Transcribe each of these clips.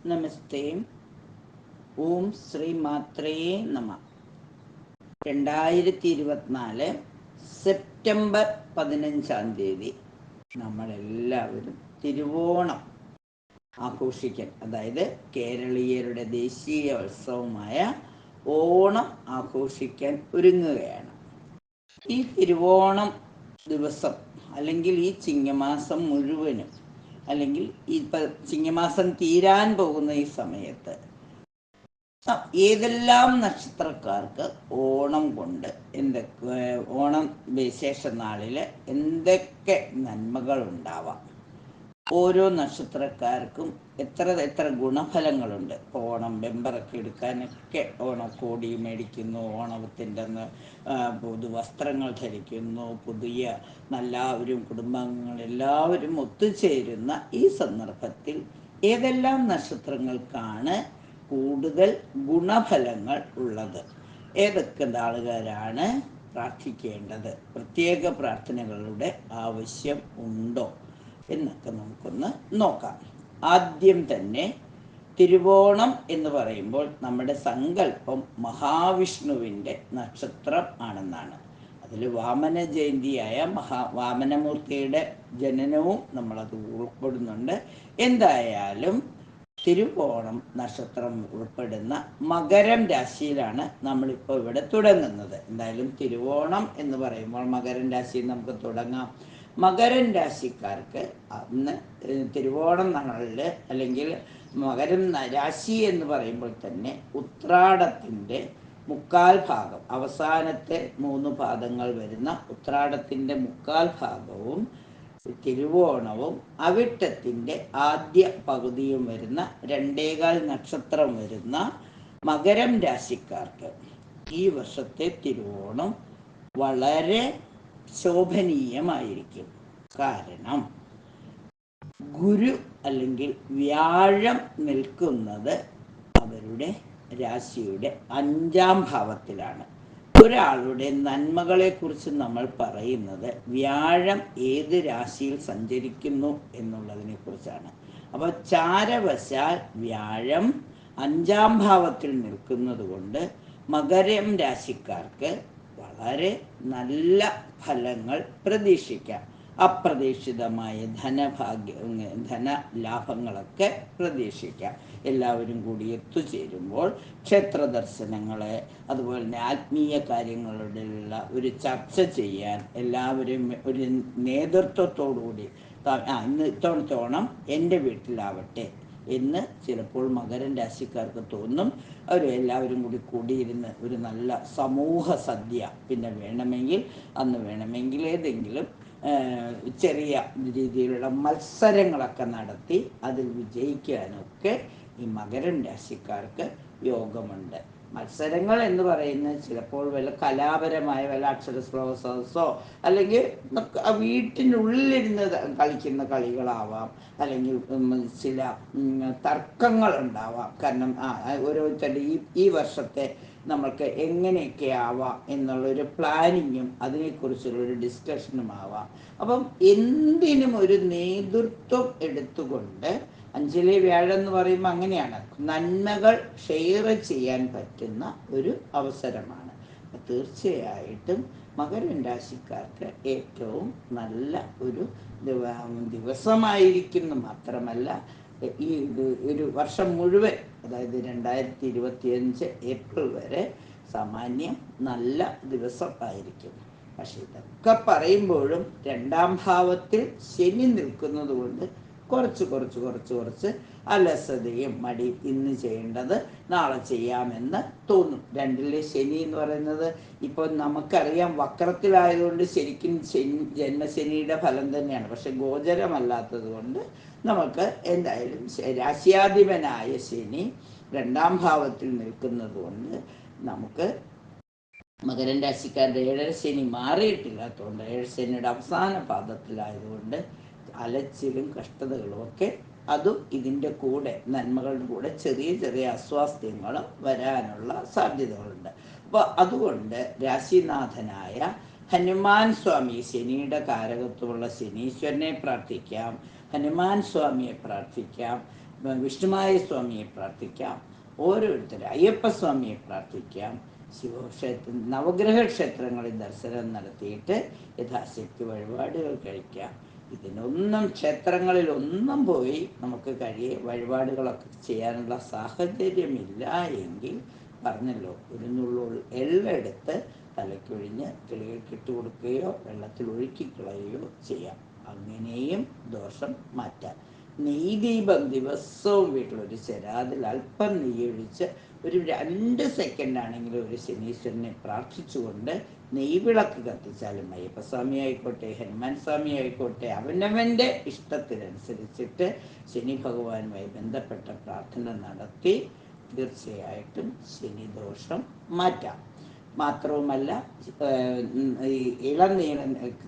നമസ്തേ. ഓം ശ്രീ മാത്രേ നമ. 2024 സെപ്റ്റംബർ 15 നമ്മളെല്ലാവരും തിരുവോണം ആഘോഷിക്കാൻ, അതായത് കേരളീയരുടെ ദേശീയ ഉത്സവമായ ഓണം ആഘോഷിക്കാൻ ഒരുങ്ങുകയാണ്. ഈ തിരുവോണം ദിവസം അല്ലെങ്കിൽ ഈ ചിങ്ങമാസം മുഴുവനും, അല്ലെങ്കിൽ ചിങ്ങമാസം തീരാൻ പോകുന്ന ഈ സമയത്ത് ഏതെല്ലാം നക്ഷത്രക്കാർക്ക് ഓണം കൊണ്ട് ഓണം വിശേഷ നാളിൽ എന്തൊക്കെ നന്മകൾ ഉണ്ടാവാം, ഓരോ നക്ഷത്രക്കാർക്കും എത്ര ഗുണഫലങ്ങളുണ്ട്. ഓണം ബെമ്പറൊക്കെ എടുക്കാനൊക്കെ ഓണക്കോടി മേടിക്കുന്നു, ഓണത്തിൻ്റെ അന്ന് പുതുവസ്ത്രങ്ങൾ ധരിക്കുന്നു, പുതിയ എല്ലാവരും കുടുംബാംഗങ്ങളെല്ലാവരും ഒത്തുചേരുന്ന ഈ സന്ദർഭത്തിൽ ഏതെല്ലാം നക്ഷത്രങ്ങൾക്കാണ് കൂടുതൽ ഗുണഫലങ്ങൾ ഉള്ളത്, ഏതൊക്കെ നാളുകാരാണ് പ്രാർത്ഥിക്കേണ്ടത്, പ്രത്യേക പ്രാർത്ഥനകളുടെ ആവശ്യം ഉണ്ടോ എന്നൊക്കെ നമുക്കൊന്ന് നോക്കാം. ആദ്യം തന്നെ തിരുവോണം എന്ന് പറയുമ്പോൾ നമ്മുടെ സങ്കല്പം മഹാവിഷ്ണുവിൻ്റെ നക്ഷത്രം ആണെന്നാണ്. അതിൽ വാമന ജയന്തിയായ വാമനമൂർത്തിയുടെ ജനനവും നമ്മളത് ഉൾപ്പെടുന്നുണ്ട്. എന്തായാലും തിരുവോണം നക്ഷത്രം ഉൾപ്പെടുന്ന മകരം രാശിയിലാണ് നമ്മളിപ്പോൾ ഇവിടെ തുടങ്ങുന്നത്. എന്തായാലും തിരുവോണം എന്ന് പറയുമ്പോൾ മകരം രാശിയിൽ നമുക്ക് തുടങ്ങാം. മകരം രാശിക്കാർക്ക് അന്ന് തിരുവോണം നാളിൽ, അല്ലെങ്കിൽ മകരം രാശി എന്ന് പറയുമ്പോൾ തന്നെ ഉത്രാടത്തിൻ്റെ മുക്കാൽ ഭാഗം, അവസാനത്തെ 3 പാദങ്ങൾ വരുന്ന ഉത്രാടത്തിൻ്റെ മുക്കാൽ ഭാഗവും തിരുവോണവും അവിട്ടത്തിൻ്റെ ആദ്യ പകുതിയും വരുന്ന 2.25 നക്ഷത്രം വരുന്ന മകരം രാശിക്കാർക്ക് ഈ വർഷത്തെ തിരുവോണം വളരെ ശോഭനീയമായിരിക്കും. കാരണം ഗുരു അല്ലെങ്കിൽ വ്യാഴം നിൽക്കുന്നത് അവരുടെ രാശിയുടെ 5-ാം ഭാവത്തിലാണ്. ഒരാളുടെ നന്മകളെക്കുറിച്ച് നമ്മൾ പറയുന്നത് വ്യാഴം ഏത് രാശിയിൽ സഞ്ചരിക്കുന്നു എന്നുള്ളതിനെ കുറിച്ചാണ്. അപ്പോൾ ചാരവശാൽ വ്യാഴം 5-ാം ഭാവത്തിൽ നിൽക്കുന്നത് കൊണ്ട് മകരം രാശിക്കാർക്ക് വളരെ നല്ല ഫലങ്ങൾ പ്രതീക്ഷിക്കാം. അപ്രതീക്ഷിതമായ ധനലാഭങ്ങളൊക്കെ പ്രതീക്ഷിക്കാം. എല്ലാവരും കൂടി ഒത്തുചേരുമ്പോൾ ക്ഷേത്ര ദർശനങ്ങളെ, അതുപോലെ തന്നെ ആത്മീയ കാര്യങ്ങളുടെയുള്ള ഒരു ചർച്ച ചെയ്യാൻ എല്ലാവരും ഒരു നേതൃത്വത്തോടുകൂടി ഇന്ന് ഇത്തവണത്തെ ഓണം എൻ്റെ വീട്ടിലാവട്ടെ എന്ന് ചിലപ്പോൾ മകരം രാശിക്കാർക്ക് തോന്നും. അവർ എല്ലാവരും കൂടിയിരുന്ന് ഒരു നല്ല സമൂഹ സദ്യ, പിന്നെ വേണമെങ്കിൽ ഏതെങ്കിലും ചെറിയ രീതിയിലുള്ള മത്സരങ്ങളൊക്കെ നടത്തി അതിൽ വിജയിക്കാനൊക്കെ ഈ മകരം രാശിക്കാർക്ക് യോഗമുണ്ട്. മത്സരങ്ങൾ എന്ന് പറയുന്നത് ചിലപ്പോൾ വല്ല കലാപരമായ വല്ല അക്ഷരശ്ലോക സദസ്സോ, അല്ലെങ്കിൽ വീട്ടിനുള്ളിലിരുന്ന് കളിക്കുന്ന കളികളാവാം, അല്ലെങ്കിൽ ചില തർക്കങ്ങൾ ഉണ്ടാവാം. കാരണം ഓരോരുത്തരുടെ ഈ വർഷത്തെ നമ്മൾക്ക് എങ്ങനെയൊക്കെ ആവാം എന്നുള്ളൊരു പ്ലാനിങ്ങും അതിനെക്കുറിച്ചുള്ളൊരു ഡിസ്കഷനും ആവാം. അപ്പം എന്തിനും ഒരു നേതൃത്വം എടുത്തുകൊണ്ട്, 5-ലെ വ്യാഴം എന്ന് പറയുമ്പോൾ അങ്ങനെയാണ്, നന്മകൾ ഷെയർ ചെയ്യാൻ പറ്റുന്ന ഒരു അവസരമാണ്. തീർച്ചയായിട്ടും മകരം രാശിക്കാർക്ക് ഏറ്റവും നല്ല ഒരു ദിവസമായിരിക്കുന്നു. മാത്രമല്ല ഒരു വർഷം മുഴുവൻ, അതായത് 2025 ഏപ്രിൽ വരെ സാമാന്യം നല്ല ദിവസമായിരിക്കും. പക്ഷെ ഇതൊക്കെ പറയുമ്പോഴും 2-ാം ഭാവത്തിൽ ശനി നിൽക്കുന്നത് കൊണ്ട് കുറച്ച് അലസതയും മടി, ഇന്ന് ചെയ്യേണ്ടത് നാളെ ചെയ്യാമെന്ന് തോന്നും. 2-ലെ ശനി എന്ന് പറയുന്നത് ഇപ്പോൾ നമുക്കറിയാം വക്രത്തിലായതുകൊണ്ട് ശരിക്കും ജന്മശനിയുടെ ഫലം തന്നെയാണ്. പക്ഷെ ഗോചരമല്ലാത്തത് കൊണ്ട് നമുക്ക് എന്തായാലും രാശ്യാധിപനായ ശനി 2-ാം ഭാവത്തിൽ നിൽക്കുന്നത് കൊണ്ട് നമുക്ക് മകരം രാശിക്കാരുടെ 7-ര ശനി മാറിയിട്ടില്ലാത്തതുകൊണ്ട്, 7 ശനിയുടെ അവസാന പാദത്തിലായതുകൊണ്ട് അലച്ചിലും കഷ്ടതകളും ഒക്കെ, അതും ഇതിൻ്റെ കൂടെ നന്മകളുടെ കൂടെ ചെറിയ അസ്വാസ്ഥ്യങ്ങളും വരാനുള്ള സാധ്യതകളുണ്ട്. അപ്പോൾ അതുകൊണ്ട് രാശിനാഥനായ ഹനുമാൻ സ്വാമി, ശനിയുടെ കാരകത്വമുള്ള ശനീശ്വരനെ പ്രാർത്ഥിക്കാം, ഹനുമാൻ സ്വാമിയെ പ്രാർത്ഥിക്കാം. വിഷ്ണുമായ സ്വാമിയെ പ്രാർത്ഥിക്കാം, ഓരോരുത്തരും അയ്യപ്പസ്വാമിയെ പ്രാർത്ഥിക്കാം. നവഗ്രഹ ക്ഷേത്രങ്ങളിൽ ദർശനം നടത്തിയിട്ട് യഥാശക്തി വഴിപാടുകൾ കഴിക്കാം. ഇതിനൊന്നും ക്ഷേത്രങ്ങളിലൊന്നും പോയി നമുക്ക് വഴിപാടുകളൊക്കെ ചെയ്യാനുള്ള സാഹചര്യമില്ല എങ്കിൽ പറഞ്ഞല്ലോ, ഒരു നുള്ളു എള്ളെടുത്ത് തലയ്ക്കൊഴിഞ്ഞ് കിളികൾക്കിട്ട് കൊടുക്കുകയോ വെള്ളത്തിൽ ഒഴുക്കി കളയുകയോ ചെയ്യാം. അങ്ങനെയും ദോഷം മാറ്റാം. നെയ്ദീപം ദിവസവും വീട്ടിലൊരു ചെരാതിൽ അല്പം നെയ്യൊഴിച്ച് ഒരു 2 സെക്കൻഡ് ആണെങ്കിലും ഒരു ശനീശ്വരനെ പ്രാർത്ഥിച്ചുകൊണ്ട് നെയ്വിളക്ക് കത്തിച്ചാലും, അയ്യപ്പസ്വാമി ആയിക്കോട്ടെ ഹനുമാൻ സ്വാമി ആയിക്കോട്ടെ, അവനവൻ്റെ ഇഷ്ടത്തിനനുസരിച്ചിട്ട് ശനി ഭഗവാനുമായി ബന്ധപ്പെട്ട പ്രാർത്ഥന നടത്തി തീർച്ചയായിട്ടും ശനിദോഷം മാറ്റാം. മാത്രവുമല്ല,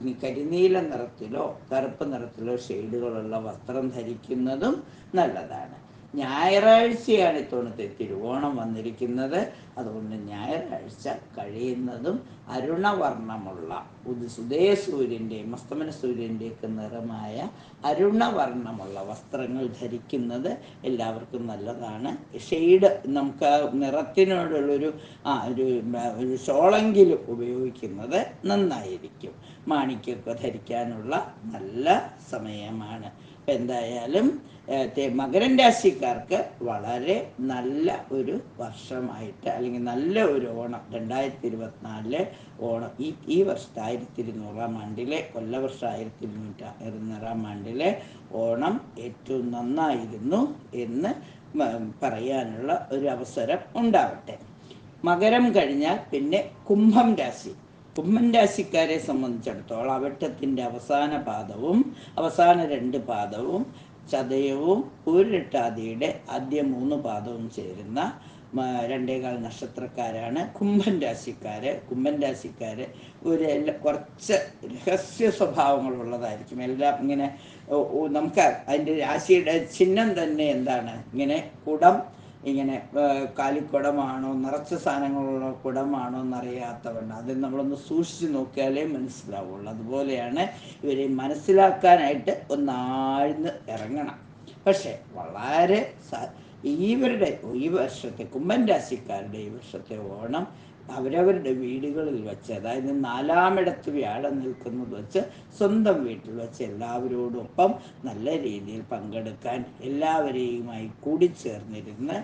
ഈ കരിനീല നിറത്തിലോ കറുപ്പ് നിറത്തിലോ ഷെയ്ഡുകളുള്ള വസ്ത്രം ധരിക്കുന്നതും നല്ലതാണ്. ഞായറാഴ്ചയാണ് ഇത്തവണത്തെ തിരുവോണം വന്നിരിക്കുന്നത്. അതുകൊണ്ട് ഞായറാഴ്ച കഴിയുന്നതും അരുണവർണ്ണമുള്ള ഉദയസൂര്യൻ്റെയും അസ്തമന സൂര്യൻ്റെയൊക്കെ നിറമായ അരുണവർണ്ണമുള്ള വസ്ത്രങ്ങൾ ധരിക്കുന്നത് എല്ലാവർക്കും നല്ലതാണ്. ഷെയ്ഡ് നമുക്ക് നിറത്തിനോടുള്ളൊരു ഒരു ഷോളെങ്കിലും ഉപയോഗിക്കുന്നത് നന്നായിരിക്കും. മാണിക്യമൊക്കെ ധരിക്കാനുള്ള നല്ല സമയമാണ്. എന്തായാലും മകരം രാശിക്കാർക്ക് വളരെ നല്ല ഒരു വർഷമായിട്ട്, അല്ലെങ്കിൽ നല്ല ഒരു ഓണം 2024 ഓണം, ഈ വർഷത്തെ 1200-ാം ആണ്ടിലെ കൊല്ലവർഷം 1200-ാം ആണ്ടിലെ ഓണം ഏറ്റവും നന്നായിരുന്നു എന്ന് പറയാനുള്ള ഒരു അവസരം ഉണ്ടാവട്ടെ. മകരം കഴിഞ്ഞാൽ പിന്നെ കുംഭം രാശി. കുംഭം രാശിക്കാരെ സംബന്ധിച്ചിടത്തോളം അവിട്ടത്തിൻ്റെ അവസാന പാദവും അവസാന 2 പാദവും ചതയവും പൂരിട്ടാതിയുടെ ആദ്യ 3 പാദവും ചേരുന്ന 2.25 നക്ഷത്രക്കാരാണ് കുംഭൻ രാശിക്കാര്. കുംഭൻ രാശിക്കാര് കുറച്ച് രഹസ്യ സ്വഭാവങ്ങളുള്ളതായിരിക്കും. എല്ലാം ഇങ്ങനെ നമുക്ക് അതിൻ്റെ രാശിയുടെ ചിഹ്നം തന്നെ എന്താണ്, ഇങ്ങനെ കുടം, ഇങ്ങനെ കാലിക്കുടമാണോ നിറച്ച സാധനങ്ങളുള്ള കുടമാണോ എന്നറിയാത്തവണ്ണം അത് നമ്മളൊന്ന് സൂക്ഷിച്ച് നോക്കിയാലേ മനസ്സിലാവുള്ളൂ. അതുപോലെയാണ് ഇവരെ മനസ്സിലാക്കാനായിട്ട് ഒന്നാഴ്ന്ന് ഇറങ്ങണം. പക്ഷെ വളരെ ഇവരുടെ ഈ വർഷത്തെ കുംഭൻ രാശിക്കാരുടെ ഈ വർഷത്തെ ഓണം അവരവരുടെ വീടുകളിൽ വെച്ച്, അതായത് 4-ാമിടത്ത് വ്യാഴം നിൽക്കുന്നത് വെച്ച് സ്വന്തം വീട്ടിൽ വെച്ച് എല്ലാവരോടൊപ്പം നല്ല രീതിയിൽ പങ്കെടുക്കാൻ, എല്ലാവരെയുമായി കൂടിച്ചേർന്നിരുന്ന്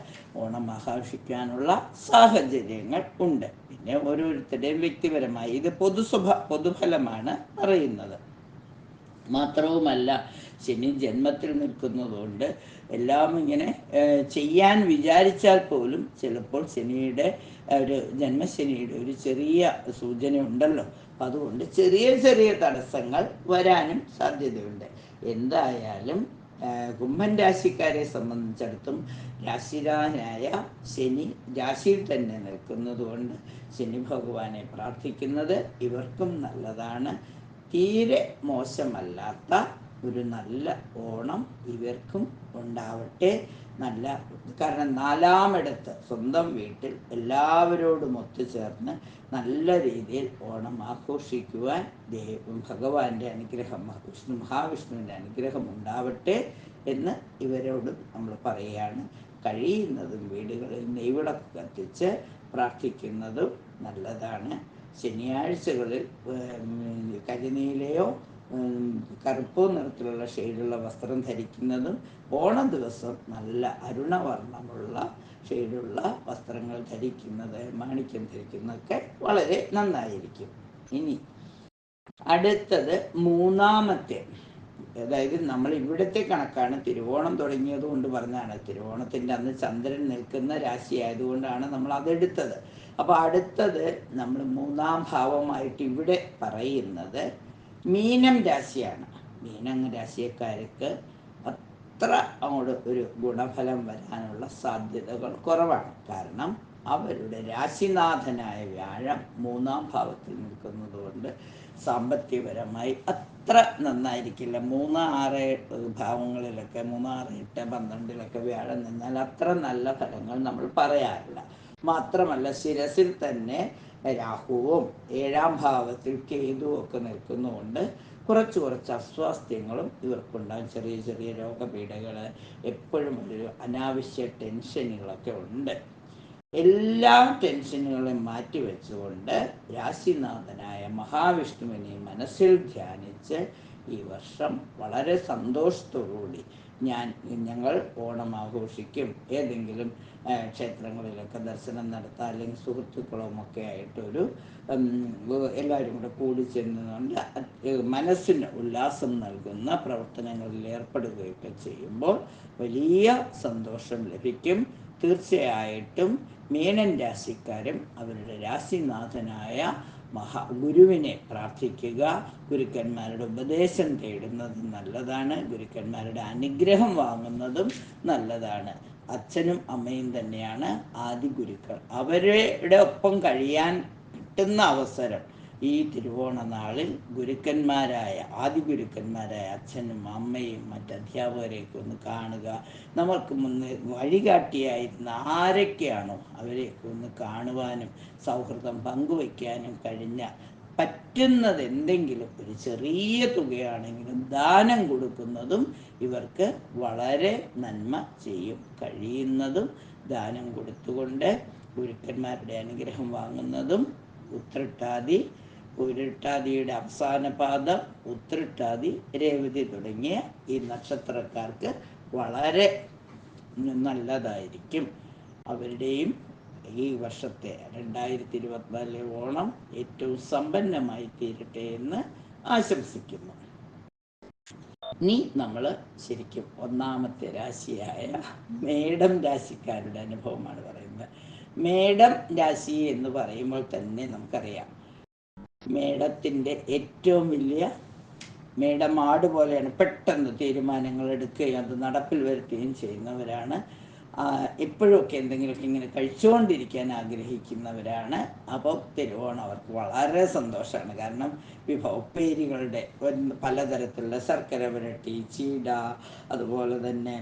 ഓണം ആഘോഷിക്കാനുള്ള സാഹചര്യങ്ങൾ ഉണ്ട്. പിന്നെ ഓരോരുത്തരുടെയും വ്യക്തിപരമായി ഇത് പൊതുഫലമാണ് പറയുന്നത്. മാത്രവുമല്ല, ശനി ജന്മത്തിൽ നിൽക്കുന്നതുകൊണ്ട് എല്ലാം ഇങ്ങനെ ചെയ്യാൻ വിചാരിച്ചാൽ പോലും ചിലപ്പോൾ ശനിയുടെ ഒരു ജന്മശനിയുടെ ഒരു ചെറിയ സൂചന ഉണ്ടല്ലോ. അതുകൊണ്ട് ചെറിയ ചെറിയ തടസ്സങ്ങൾ വരാനും സാധ്യതയുണ്ട്. എന്തായാലും കുംഭൻ രാശിക്കാരെ സംബന്ധിച്ചിടത്തും രാശിരാനായ ശനി രാശിയിൽ തന്നെ നിൽക്കുന്നത് കൊണ്ട് ശനി ഭഗവാനെ പ്രാർത്ഥിക്കുന്നത് ഇവർക്കും നല്ലതാണ്. തീരെ മോശമല്ലാത്ത ഒരു നല്ല ഓണം ഇവർക്കും ഉണ്ടാവട്ടെ. കാരണം 4-ാമിടത്ത് സ്വന്തം വീട്ടിൽ എല്ലാവരോടും ഒത്തുചേർന്ന് നല്ല രീതിയിൽ ഓണം ആഘോഷിക്കുവാൻ ഭഗവാന്റെ അനുഗ്രഹം, മഹാവിഷ്ണുവിൻ്റെ അനുഗ്രഹം ഉണ്ടാവട്ടെ എന്ന് ഇവരോട് നമ്മൾ പറയുകയാണ്. കഴിയുന്നതും വീടുകളിൽ നെയ്വിളക്ക് കത്തിച്ച് പ്രാർത്ഥിക്കുന്നതും നല്ലതാണ്. ശനിയാഴ്ചകളിൽ കരിനീലയോ കറുപ്പോ നിറത്തിലുള്ള ഷെയ്ഡുള്ള വസ്ത്രം ധരിക്കുന്നതും ഓണ ദിവസം നല്ല അരുണവർണ്ണമുള്ള ഷെയ്ഡുള്ള വസ്ത്രങ്ങൾ ധരിക്കുന്നത്, മാണിക്യം ധരിക്കുന്നതൊക്കെ വളരെ നന്നായിരിക്കും. ഇനി അടുത്തത് 3-ാമത്തെ, അതായത് നമ്മൾ ഇവിടുത്തെ കണക്കാണ്, തിരുവോണം തുടങ്ങിയത് കൊണ്ട് പറഞ്ഞാണ്. തിരുവോണത്തിൻ്റെ അന്ന് ചന്ദ്രൻ നിൽക്കുന്ന രാശി ആയതുകൊണ്ടാണ് നമ്മൾ അതെടുത്തത്. അപ്പോൾ അടുത്തത് നമ്മൾ 3-ാം ഭാവമായിട്ട് ഇവിടെ പറയുന്നത് മീനം രാശിയാണ്. മീനം രാശിക്കാർക്ക് അത്ര അങ്ങോട്ട് ഒരു ഗുണഫലം വരാനുള്ള സാധ്യതകൾ കുറവാണ്. കാരണം അവരുടെ രാശിനാഥനായ വ്യാഴം 3-ാം ഭാവത്തിൽ നിൽക്കുന്നത് കൊണ്ട് സാമ്പത്തികപരമായി അത്ര നന്നായിരിക്കില്ല. 3, 6 ഭാവങ്ങളിലൊക്കെ 3, 6, 8, 12 വ്യാഴം നിന്നാൽ അത്ര നല്ല ഫലങ്ങൾ നമ്മൾ പറയാറില്ല. മാത്രമല്ല, ശിരസിൽ തന്നെ രാഹുവും 7-ാം ഭാവത്തിൽ കേതുവും ഒക്കെ നിൽക്കുന്നതുകൊണ്ട് കുറച്ച് കുറച്ച് അസ്വാസ്ഥ്യങ്ങളും ഇവർക്കുണ്ടാകും. ചെറിയ ചെറിയ രോഗപീഠകൾ, എപ്പോഴും ഒരു അനാവശ്യ ടെൻഷനുകളൊക്കെ ഉണ്ട്. എല്ലാ ടെൻഷനുകളും മാറ്റിവെച്ചുകൊണ്ട് രാശിനാഥനായ മഹാവിഷ്ണുവിനെ മനസ്സിൽ ധ്യാനിച്ച് ഈ വർഷം വളരെ സന്തോഷത്തോടുകൂടി ഞങ്ങൾ ഓണം ആഘോഷിക്കും. ഏതെങ്കിലും ക്ഷേത്രങ്ങളിലൊക്കെ ദർശനം നടത്താം, അല്ലെങ്കിൽ സുഹൃത്തുക്കളുമൊക്കെ ആയിട്ടൊരു എല്ലാവരും കൂടെ കൂടി ചെന്നുകൊണ്ട് മനസ്സിന് ഉല്ലാസം നൽകുന്ന പ്രവർത്തനങ്ങളിൽ ഏർപ്പെടുകയൊക്കെ ചെയ്യുമ്പോൾ വലിയ സന്തോഷം ലഭിക്കും. തീർച്ചയായിട്ടും മീനൻ രാശിക്കാരും അവരുടെ രാശിനാഥനായ ഗുരുവിനെ പ്രാർത്ഥിക്കുക. ഗുരുക്കന്മാരുടെ ഉപദേശം തേടുന്നത് നല്ലതാണ്. ഗുരുക്കന്മാരുടെ അനുഗ്രഹം വാങ്ങുന്നതും നല്ലതാണ്. അച്ഛനും അമ്മയും തന്നെയാണ് ആദി ഗുരുക്കൾ. അവരുടെ ഒപ്പം കഴിയാൻ കിട്ടുന്ന അവസരം ഈ തിരുവോണ നാളിൽ ആദി ഗുരുക്കന്മാരായ അച്ഛനും അമ്മയും മറ്റ് അധ്യാപകരെയൊക്കെ ഒന്ന് കാണുക. നമുക്ക് മുന്നേ വഴികാട്ടിയായിരുന്ന ആരൊക്കെയാണോ അവരെയൊക്കെ ഒന്ന് കാണുവാനും സൗഹൃദം പങ്കുവയ്ക്കാനും പറ്റുന്നത് എന്തെങ്കിലും ഒരു ചെറിയ തുകയാണെങ്കിലും ദാനം കൊടുക്കുന്നതും ഇവർക്ക് വളരെ നന്മ ചെയ്യും. കഴിയുന്നതും ദാനം കൊടുത്തുകൊണ്ട് ഗുരുക്കന്മാരുടെ അനുഗ്രഹം വാങ്ങുന്നതും ഉരുട്ടാതിയുടെ അവസാന പാദം ഉത്രട്ടാതി, രേവതി തുടങ്ങിയ ഈ നക്ഷത്രക്കാർക്ക് വളരെ നല്ലതായിരിക്കും. അവരുടെയും ഈ വർഷത്തെ 2024 ഓണം ഏറ്റവും സമ്പന്നമായി തീരട്ടെ എന്ന് ആശംസിക്കുന്നു. ഇനി നമ്മൾ ശരിക്കും ഒന്നാമത്തെ രാശിയായ മേടം രാശിക്കാരുടെ അനുഭവമാണ് പറയുന്നത്. മേടം രാശി എന്ന് പറയുമ്പോൾ തന്നെ നമുക്കറിയാം, മേടത്തിൻ്റെ ഏറ്റവും വലിയ മേടമാട് പോലെയാണ്. പെട്ടെന്ന് തീരുമാനങ്ങൾ എടുക്കുകയും അത് നടപ്പിൽ വരുത്തുകയും ചെയ്യുന്നവരാണ്. എപ്പോഴൊക്കെ എന്തെങ്കിലുമൊക്കെ ഇങ്ങനെ കഴിച്ചുകൊണ്ടിരിക്കാൻ ആഗ്രഹിക്കുന്നവരാണ്. അപ്പോൾ തിരുവോണം അവർക്ക് വളരെ സന്തോഷമാണ്. കാരണം ഉപ്പേരികളുടെ പലതരത്തിലുള്ള ശർക്കര പുരട്ടി, ചീട, അതുപോലെ തന്നെ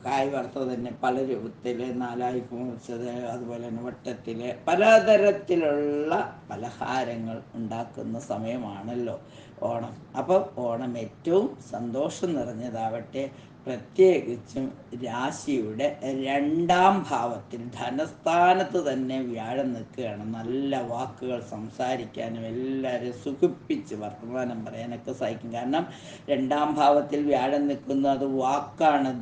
കായ് വറുത്തത് തന്നെ പല രൂപത്തിൽ, നാലായി മുറിച്ചത്, അതുപോലെ തന്നെ വട്ടത്തിൽ പലതരത്തിലുള്ള പലഹാരങ്ങൾ ഉണ്ടാക്കുന്ന സമയമാണല്ലോ ഓണം. അപ്പം ഓണം ഏറ്റവും സന്തോഷം നിറഞ്ഞതാവട്ടെ. പ്രത്യേകിച്ചും രാശിയുടെ 2ാം ഭാവത്തിൽ ധനസ്ഥാനത്ത് തന്നെ വ്യാഴം നിൽക്കുകയാണ്. നല്ല വാക്കുകൾ സംസാരിക്കാനും എല്ലാവരും സുഖിപ്പിച്ച് വർത്തമാനം പറയാനൊക്കെ സാധിക്കും. കാരണം 2ാം ഭാവത്തിൽ വ്യാഴം നിൽക്കുന്നത് അത് വാക്കാണ്,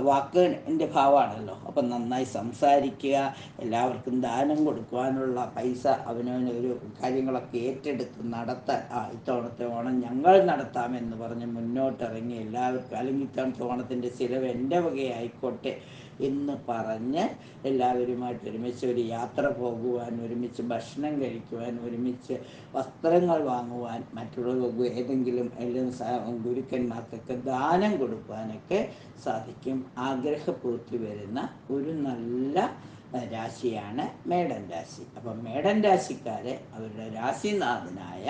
വാക്കിൻ്റെ ഭാവമാണല്ലോ. അപ്പം നന്നായി സംസാരിക്കുക, എല്ലാവർക്കും ദാനം കൊടുക്കുവാനുള്ള പൈസ അവനവനൊരു കാര്യങ്ങളൊക്കെ ഏറ്റെടുത്ത് നടത്താൻ, ഇത്തവണത്തെ ഓണം ഞങ്ങൾ നടത്താമെന്ന് പറഞ്ഞ് മുന്നോട്ടിറങ്ങി എല്ലാവർക്കും, അല്ലെങ്കിൽ ഇത്തവണത്തെ ഓണത്തിൻ്റെ ചിലവ് എൻ്റെ വകയായിക്കോട്ടെ എന്ന് പറഞ്ഞ് എല്ലാവരുമായിട്ട് ഒരുമിച്ച് ഒരു യാത്ര പോകുവാൻ, ഒരുമിച്ച് ഭക്ഷണം കഴിക്കുവാൻ, ഒരുമിച്ച് വസ്ത്രങ്ങൾ വാങ്ങുവാൻ, മറ്റുള്ള ഏതെങ്കിലും ഗുരുക്കന്മാർക്കൊക്കെ ദാനം കൊടുക്കുവാനൊക്കെ സാധിക്കും. ആഗ്രഹപൂർത്തി വരുന്ന ഒരു നല്ല രാശിയാണ് മേടൻ രാശി. അപ്പം മേടൻ രാശിക്കാരെ അവരുടെ രാശിനാഥനായ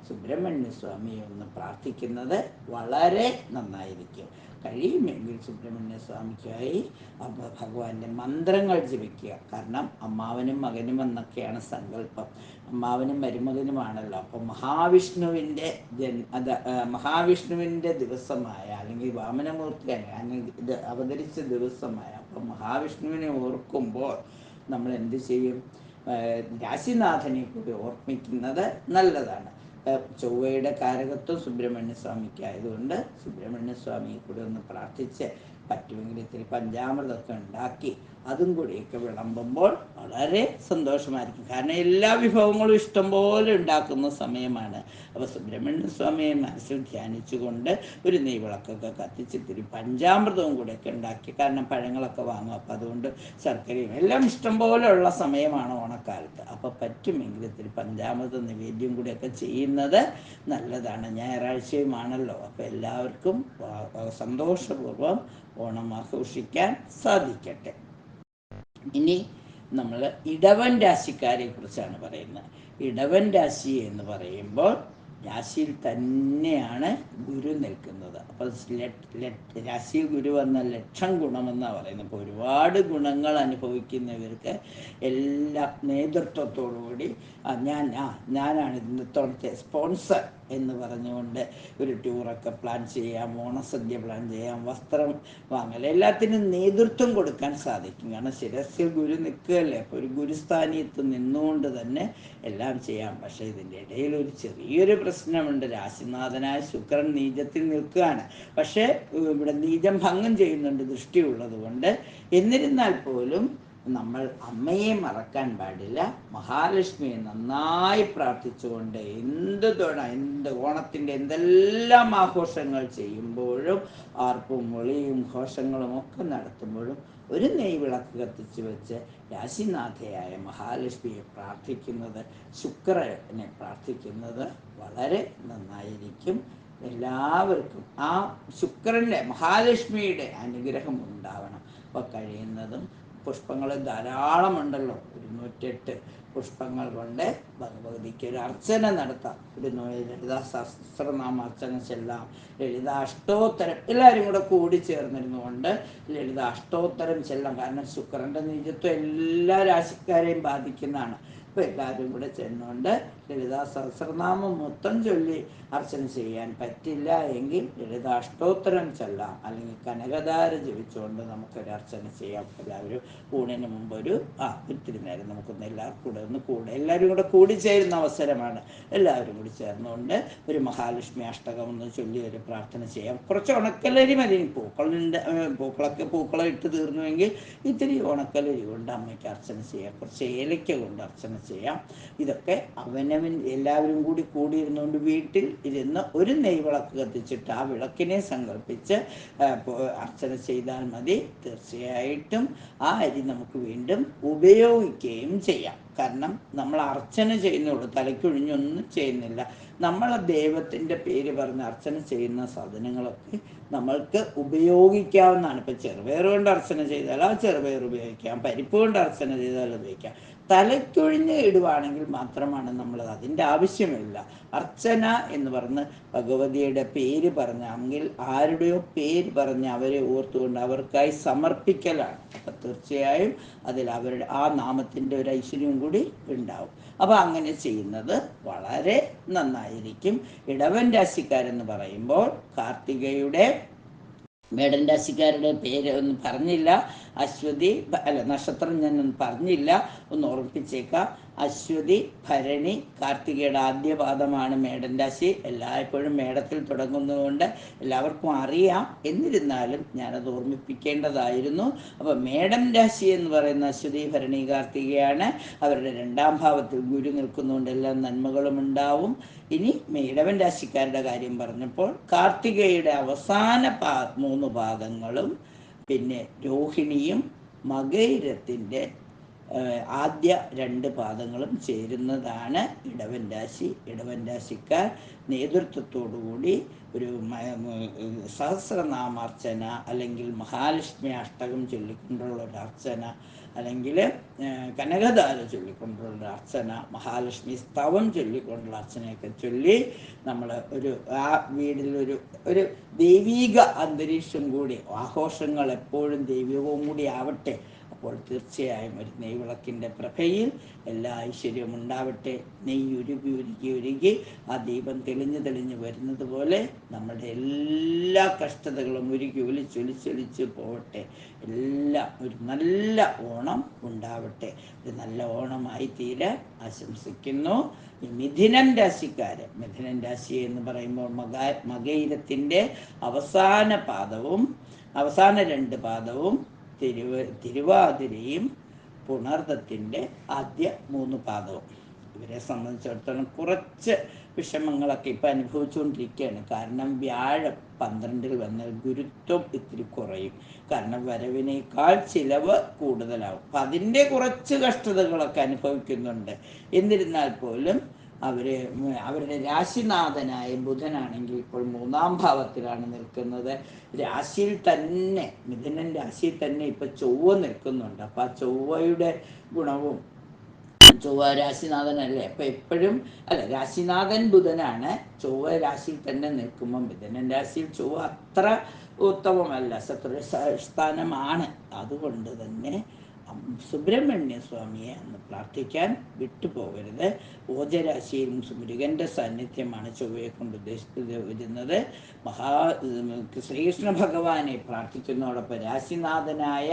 സുബ്രഹ്മണ്യ സ്വാമിയെ ഒന്ന് പ്രാർത്ഥിക്കുന്നത് വളരെ നന്നായിരിക്കും. കഴിയുമെങ്കിൽ സുബ്രഹ്മണ്യ സ്വാമിക്കായി ഭഗവാന്റെ മന്ത്രങ്ങൾ ജപിക്കുക. കാരണം അമ്മാവനും മകനും എന്നൊക്കെയാണ് സങ്കല്പം. അമ്മാവനും മരുമകനുമാണല്ലോ. അപ്പം മഹാവിഷ്ണുവിൻ്റെ ദിവസമായ, അല്ലെങ്കിൽ വാമനമൂർത്തിയാണ് അല്ലെങ്കിൽ ഇത് അവതരിച്ച ദിവസമായ, അപ്പം മഹാവിഷ്ണുവിനെ ഓർക്കുമ്പോൾ നമ്മൾ എന്ത് ചെയ്യും? രാശിനാഥനെ കൂടി ഓർമ്മിക്കുന്നത് നല്ലതാണ്. ചൊവ്വയുടെ കാരകത്വം സുബ്രഹ്മണ്യ സ്വാമിക്ക് ആയതുകൊണ്ട് സുബ്രഹ്മണ്യ സ്വാമിയെ കൂടി ഒന്ന് പ്രാർത്ഥിച്ച്, പറ്റുമെങ്കിൽ ഇത്തിരി പഞ്ചാമൃതമൊക്കെ ഉണ്ടാക്കി അതും കൂടിയൊക്കെ വിളമ്പുമ്പോൾ വളരെ സന്തോഷമായിരിക്കും. കാരണം എല്ലാ വിഭവങ്ങളും ഇഷ്ടംപോലെ ഉണ്ടാക്കുന്ന സമയമാണ്. അപ്പോൾ സുബ്രഹ്മണ്യ സ്വാമിയെ മനസ്സിൽ ധ്യാനിച്ചുകൊണ്ട് ഒരു നെയ്വിളക്കൊക്കെ കത്തിച്ച് ഇത്തിരി പഞ്ചാമൃതവും കൂടെയൊക്കെ ഉണ്ടാക്കി, കാരണം പഴങ്ങളൊക്കെ വാങ്ങും. അപ്പം അതുകൊണ്ട് ശർക്കരയും എല്ലാം ഇഷ്ടംപോലെ ഉള്ള സമയമാണ് ഓണക്കാലത്ത്. അപ്പോൾ പറ്റുമെങ്കിൽ ഇത്തിരി പഞ്ചാമൃത നിവേദ്യം കൂടെയൊക്കെ ചെയ്യുന്നത് നല്ലതാണ്. ഞായറാഴ്ചയുമാണല്ലോ. അപ്പോൾ എല്ലാവർക്കും സന്തോഷപൂർവ്വം ഓണം ആഘോഷിക്കാൻ സാധിക്കട്ടെ. ഇനി നമ്മൾ ഇടവൻ രാശിക്കാരെ കുറിച്ചാണ് പറയുന്നത്. ഇടവൻ രാശി എന്ന് പറയുമ്പോൾ രാശിയിൽ തന്നെയാണ് ഗുരു നിൽക്കുന്നത്. അപ്പോൾ രാശിയിൽ ഗുരു വന്ന ലക്ഷം ഗുണമെന്നാണ് പറയുന്നത്. അപ്പോൾ ഒരുപാട് ഗുണങ്ങൾ അനുഭവിക്കുന്നവർക്ക് എല്ലാ നേതൃത്വത്തോടുകൂടി ഞാനാണ് ഇന്നത്തോളത്തെ സ്പോൺസർ എന്ന് പറഞ്ഞുകൊണ്ട് ഒരു ടൂറൊക്കെ പ്ലാൻ ചെയ്യാം, ഓണസദ്യ പ്ലാൻ ചെയ്യാം, വസ്ത്രം വാങ്ങൽ, എല്ലാത്തിനും നേതൃത്വം കൊടുക്കാൻ സാധിക്കും. കാരണം ശിരസിൽ ഗുരു നിൽക്കുകയല്ലേ, അപ്പോൾ ഒരു ഗുരുസ്ഥാനീയത്ത് നിന്നുകൊണ്ട് തന്നെ എല്ലാം ചെയ്യാം. പക്ഷേ ഇതിൻ്റെ ഇടയിൽ ഒരു ചെറിയൊരു പ്രശ്നമുണ്ട്. രാശിനാഥനായ ശുക്രൻ നീചത്തിൽ നിൽക്കുകയാണ്. പക്ഷേ ഇവിടെ നീചം ഭംഗം ചെയ്യുന്നുണ്ട് ദൃഷ്ടിയുള്ളത് കൊണ്ട്. എന്നിരുന്നാൽ പോലും നമ്മൾ അമ്മയെ മറക്കാൻ പാടില്ല. മഹാലക്ഷ്മിയെ നന്നായി പ്രാർത്ഥിച്ചുകൊണ്ട് എന്ത് ഓണത്തിൻ്റെ എന്തെല്ലാം ആഘോഷങ്ങൾ ചെയ്യുമ്പോഴും ആർപ്പും വിളിയും ഘോഷങ്ങളും ഒക്കെ നടത്തുമ്പോഴും ഒരു നെയ്വിളക്ക് കത്തിച്ച് വെച്ച് രാശിനാഥയായ മഹാലക്ഷ്മിയെ പ്രാർത്ഥിക്കുന്നത്, ശുക്രനെ പ്രാർത്ഥിക്കുന്നത് വളരെ നന്നായിരിക്കും. എല്ലാവർക്കും ആ ശുക്രൻ്റെ മഹാലക്ഷ്മിയുടെ അനുഗ്രഹം ഉണ്ടാവണം. അപ്പോൾ കഴിയുന്നതും പുഷ്പങ്ങൾ ധാരാളമുണ്ടല്ലോ, 108 പുഷ്പങ്ങൾ കൊണ്ട് ഭഗവതിക്ക് ഒരു അർച്ചന നടത്താം. ഒരു ലളിതാ സഹസ്രനാമ അർച്ചന ചെല്ലാം, ലളിതാ അഷ്ടോത്തരം എല്ലാവരും കൂടെ കൂടി ചേർന്നിരുന്നു കൊണ്ട് ലളിതാ അഷ്ടോത്തരം ചെല്ലാം. കാരണം ശുക്രൻ്റെ നീചത്വം എല്ലാ രാശിക്കാരെയും ബാധിക്കുന്നതാണ്. അപ്പോൾ എല്ലാവരും കൂടെ ചെന്നുകൊണ്ട് ലളിതാ സഹസ്രനാമം മൊത്തം ചൊല്ലി അർച്ചന ചെയ്യാൻ പറ്റില്ല എങ്കിൽ ലളിതാ അഷ്ടോത്തരം ചൊല്ലാം, അല്ലെങ്കിൽ കനകധാര ജപിച്ചുകൊണ്ട് നമുക്കൊരു അർച്ചന ചെയ്യാം. എല്ലാവരും ഊണിന് മുമ്പ് ഇത്തിരി നേരം നമുക്കൊന്ന് എല്ലാവരും കൂടെ കൂടി ചേരുന്ന അവസരമാണ്. എല്ലാവരും കൂടി ചേർന്നുകൊണ്ട് ഒരു മഹാലക്ഷ്മി അഷ്ടകം ഒന്ന് ചൊല്ലി ഒരു പ്രാർത്ഥന ചെയ്യാം. കുറച്ച് ഉണക്കലരി മതി. പൂക്കളം ഇട്ട് തീർന്നുവെങ്കിൽ ഇത്തിരി ഉണക്കലരി കൊണ്ട് അമ്മയ്ക്ക് അർച്ചന ചെയ്യാം, കുറച്ച് ഏലയ്ക്ക കൊണ്ട് അർച്ചന ചെയ്യാം. ഇതൊക്കെ അവനവൻ എല്ലാവരും കൂടിയിരുന്നുകൊണ്ട് വീട്ടിൽ ഇരുന്ന് ഒരു നെയ്വിളക്ക് കത്തിച്ചിട്ട് ആ വിളക്കിനെ സങ്കല്പിച്ച് അർച്ചന ചെയ്താൽ മതി. തീർച്ചയായിട്ടും ആ അരി നമുക്ക് വീണ്ടും ഉപയോഗിക്കുകയും ചെയ്യാം. കാരണം നമ്മൾ അർച്ചന ചെയ്യുന്നുള്ളൂ, തലയ്ക്കൊഴിഞ്ഞൊന്നും ചെയ്യുന്നില്ല. നമ്മൾ ദൈവത്തിൻ്റെ പേര് പറഞ്ഞ് അർച്ചന ചെയ്യുന്ന സാധനങ്ങളൊക്കെ നമ്മൾക്ക് ഉപയോഗിക്കാവുന്നതാണ്. ഇപ്പം ചെറുപയർ കൊണ്ട് അർച്ചന ചെയ്താൽ ആ ചെറുപയർ ഉപയോഗിക്കാം, പരിപ്പ് കൊണ്ട് അർച്ചന ചെയ്താൽ ഉപയോഗിക്കാം. തലയ്ക്കൊഴിഞ്ഞ് ഇടുവാണെങ്കിൽ മാത്രമാണ് നമ്മൾ അതിൻ്റെ ആവശ്യമില്ല. അർച്ചന എന്ന് പറഞ്ഞ് ഭഗവതിയുടെ പേര് പറഞ്ഞെങ്കിൽ ആരുടെയോ പേര് പറഞ്ഞ് അവരെ ഓർത്തുകൊണ്ട് അവർക്കായി സമർപ്പിക്കലാണ്. അപ്പം തീർച്ചയായും അതിൽ അവരുടെ ആ നാമത്തിൻ്റെ ഒരു ഐശ്വര്യം കൂടി ഉണ്ടാവും. അപ്പോൾ അങ്ങനെ ചെയ്യുന്നത് വളരെ നന്നായിരിക്കും. ഇടവൻ രാശിക്കാരെന്ന് പറയുമ്പോൾ കാർത്തികയുടെ മേടൻ രാശിക്കാരുടെ പേര് ഒന്നും പറഞ്ഞില്ല. അശ്വതി നക്ഷത്രം ഞാനൊന്നും പറഞ്ഞില്ല, ഒന്ന് ഓർമ്മിപ്പിച്ചേക്കാം. അശ്വതി, ഭരണി, കാർത്തികയുടെ ആദ്യ പാദമാണ് മേടൻ രാശി. എല്ലായ്പ്പോഴും മേടത്തിൽ തുടങ്ങുന്നതുകൊണ്ട് എല്ലാവർക്കും അറിയാം. എന്നിരുന്നാലും ഞാനത് ഓർമ്മിപ്പിക്കേണ്ടതായിരുന്നു. അപ്പോൾ മേടൻ രാശി എന്ന് പറയുന്ന അശ്വതി, ഭരണി, കാർത്തികയാണ്. അവരുടെ 2ാം ഭാവത്തിൽ ഗുരു നിൽക്കുന്നതുകൊണ്ട് എല്ലാ നന്മകളും ഉണ്ടാവും. ഇനി ഇടവൻ രാശിക്കാരുടെ കാര്യം പറഞ്ഞപ്പോൾ കാർത്തികയുടെ അവസാന 3 പാദങ്ങളും പിന്നെ രോഹിണിയും മകയിരത്തിൻ്റെ ആദ്യ 2 പാദങ്ങളും ചേരുന്നതാണ് ഇടവൻ രാശി. ഇടവൻ രാശിക്കാർ നേതൃത്വത്തോടുകൂടി ഒരു സഹസ്രനാമാർച്ചന അല്ലെങ്കിൽ മഹാലക്ഷ്മി അഷ്ടകം ചൊല്ലിക്കൊണ്ടുള്ള ഒരു അർച്ചന, അല്ലെങ്കിൽ കനകധാര ചൊല്ലിക്കൊണ്ടുള്ള അർച്ചന, മഹാലക്ഷ്മി സ്തവം ചൊല്ലിക്കൊണ്ടുള്ള അർച്ചനയൊക്കെ ചൊല്ലി നമ്മൾ ആ വീടിൽ ഒരു ദൈവീക അന്തരീക്ഷം കൂടി, ആഘോഷങ്ങൾ എപ്പോഴും ദൈവികവും കൂടി ആവട്ടെ. അപ്പോൾ തീർച്ചയായും ഒരു നെയ്വിളക്കിൻ്റെ പ്രഭയിൽ എല്ലാ ഐശ്വര്യവും ഉണ്ടാവട്ടെ. നെയ്യ് ഉരുകി ആ ദീപം തെളിഞ്ഞ് വരുന്നത് പോലെ നമ്മുടെ എല്ലാ കഷ്ടതകളും ഉരുകി ഒലിച്ചൊലിച്ച് പോവട്ടെ. എല്ലാം ഒരു നല്ല ഓണം ഉണ്ടാവട്ടെ. ഒരു നല്ല ഓണമായി തീരാൻ ആശംസിക്കുന്നു. മിഥുനം രാശി എന്ന് പറയുമ്പോൾ മകയിരത്തിൻ്റെ അവസാന 2 പാദവും തിരുവാതിരയും പുണർദത്തിൻ്റെ ആദ്യ 3 പാദവും. ഇവരെ സംബന്ധിച്ചിടത്തോളം കുറച്ച് വിഷമങ്ങളൊക്കെ ഇപ്പം അനുഭവിച്ചുകൊണ്ടിരിക്കുകയാണ്. കാരണം വ്യാഴം 12-ൽ വന്നാൽ ഗുരുത്വം ഇത്തിരി കുറയും. കാരണം വരവിനേക്കാൾ ചിലവ് കൂടുതലാവും. അപ്പം അതിൻ്റെ കുറച്ച് കഷ്ടതകളൊക്കെ അനുഭവിക്കുന്നുണ്ട്. എന്നിരുന്നാൽ പോലും അവരുടെ രാശിനാഥനായ ബുധനാണെങ്കിൽ ഇപ്പോൾ 3ാം ഭാവത്തിലാണ് നിൽക്കുന്നത്. രാശിയിൽ തന്നെ, മിഥുനൻ രാശിയിൽ തന്നെ ഇപ്പോൾ ചൊവ്വ നിൽക്കുന്നുണ്ട്. അപ്പം ആ ചൊവ്വയുടെ ഗുണവും, ചൊവ്വ രാശിനാഥനല്ലേ, അപ്പം എപ്പോഴും രാശിനാഥൻ ബുധനാണ്. ചൊവ്വ രാശിയിൽ തന്നെ നിൽക്കുമ്പോൾ മിഥുനൻ രാശിയിൽ ചൊവ്വ അത്ര ഉത്തമമല്ല, ശത്രു സ്ഥാനമാണ്. അതുകൊണ്ട് തന്നെ സുബ്രഹ്മണ്യ സ്വാമിയെ അന്ന് പ്രാർത്ഥിക്കാൻ വിട്ടുപോകരുത്. ഓജരാശിയിൽ മുരുകൻ്റെ സാന്നിധ്യമാണ് ചൊവ്വയെ കൊണ്ട് ഉദ്ദേശിച്ചത് വരുന്നത്. ശ്രീകൃഷ്ണ ഭഗവാനെ പ്രാർത്ഥിക്കുന്നതോടൊപ്പം രാശിനാഥനായ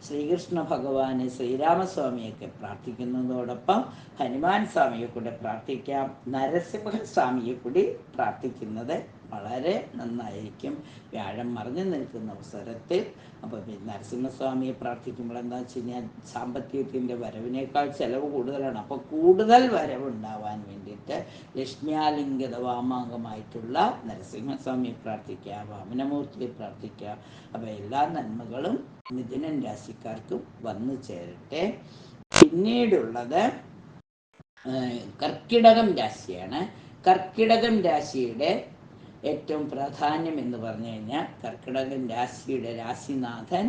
ശ്രീകൃഷ്ണ ഭഗവാനെ ശ്രീരാമസ്വാമിയൊക്കെ പ്രാർത്ഥിക്കുന്നതോടൊപ്പം ഹനുമാൻ സ്വാമിയെ കൂടെ പ്രാർത്ഥിക്കാം. നരസിംഹസ്വാമിയെ കൂടി പ്രാർത്ഥിക്കുന്നത് വളരെ നന്നായിരിക്കും വ്യാഴം മറഞ്ഞു നിൽക്കുന്ന അവസരത്തിൽ. അപ്പോൾ നരസിംഹസ്വാമിയെ പ്രാർത്ഥിക്കുമ്പോൾ എന്താ വെച്ച് കഴിഞ്ഞാൽ സാമ്പത്തികത്തിൻ്റെ വരവിനേക്കാൾ ചിലവ് കൂടുതലാണ്. അപ്പോൾ കൂടുതൽ വരവുണ്ടാവാൻ വേണ്ടിയിട്ട് ലക്ഷ്മ്യാലിംഗിത വാമാങ്കമായിട്ടുള്ള നരസിംഹസ്വാമിയെ പ്രാർത്ഥിക്കുക, വാമനമൂർത്തിയെ പ്രാർത്ഥിക്കുക. അപ്പോൾ എല്ലാ നന്മകളും മിഥുനൻ രാശിക്കാർക്കും വന്നു ചേരട്ടെ. പിന്നീടുള്ളത് കർക്കിടകം രാശിയാണ്. കർക്കിടകം രാശിയുടെ ഏറ്റവും പ്രാധാന്യം എന്ന് പറഞ്ഞു കഴിഞ്ഞാൽ കർക്കിടകൻ രാശിയുടെ രാശിനാഥൻ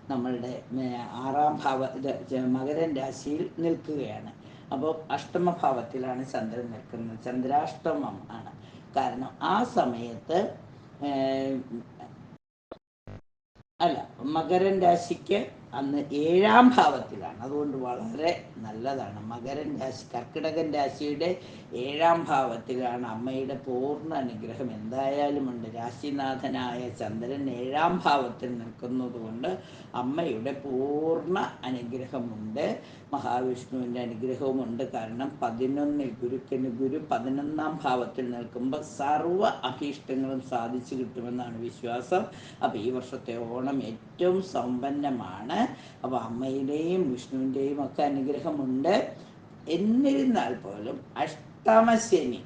നമ്മളുടെ 6ാം മകരൻ രാശിയിൽ നിൽക്കുകയാണ്. അപ്പോൾ അഷ്ടമഭാവത്തിലാണ് ചന്ദ്രൻ നിൽക്കുന്നത്. ചന്ദ്രാഷ്ടമം ആണ്. കാരണം ആ സമയത്ത് മകരൻ രാശിക്ക് അന്ന് 7ാം ഭാവത്തിലാണ്. അതുകൊണ്ട് വളരെ നല്ലതാണ്. മകരൻ രാശി കർക്കിടകൻ രാശിയുടെ 7ാം ഭാവത്തിലാണ്. അമ്മയുടെ പൂർണ്ണ അനുഗ്രഹം എന്തായാലും ഉണ്ട്. രാശിനാഥനായ ചന്ദ്രൻ 7ാം ഭാവത്തിൽ നിൽക്കുന്നത് കൊണ്ട് അമ്മയുടെ പൂർണ്ണ അനുഗ്രഹമുണ്ട്. മഹാവിഷ്ണുവിൻ്റെ അനുഗ്രഹവുമുണ്ട്. കാരണം 11 ഗുരു 11ാം ഭാവത്തിൽ നിൽക്കുമ്പോൾ സർവ്വ അഭീഷ്ടങ്ങളും സാധിച്ചു കിട്ടുമെന്നാണ് വിശ്വാസം. അപ്പോൾ ഈ വർഷത്തെ ഓണം ഏറ്റവും സമ്പന്നമാണ്. അപ്പോൾ അമ്മയുടെയും വിഷ്ണുവിൻ്റെയും ഒക്കെ അനുഗ്രഹമുണ്ട്. എന്നിരുന്നാൽ പോലും അഷ്ടമശനി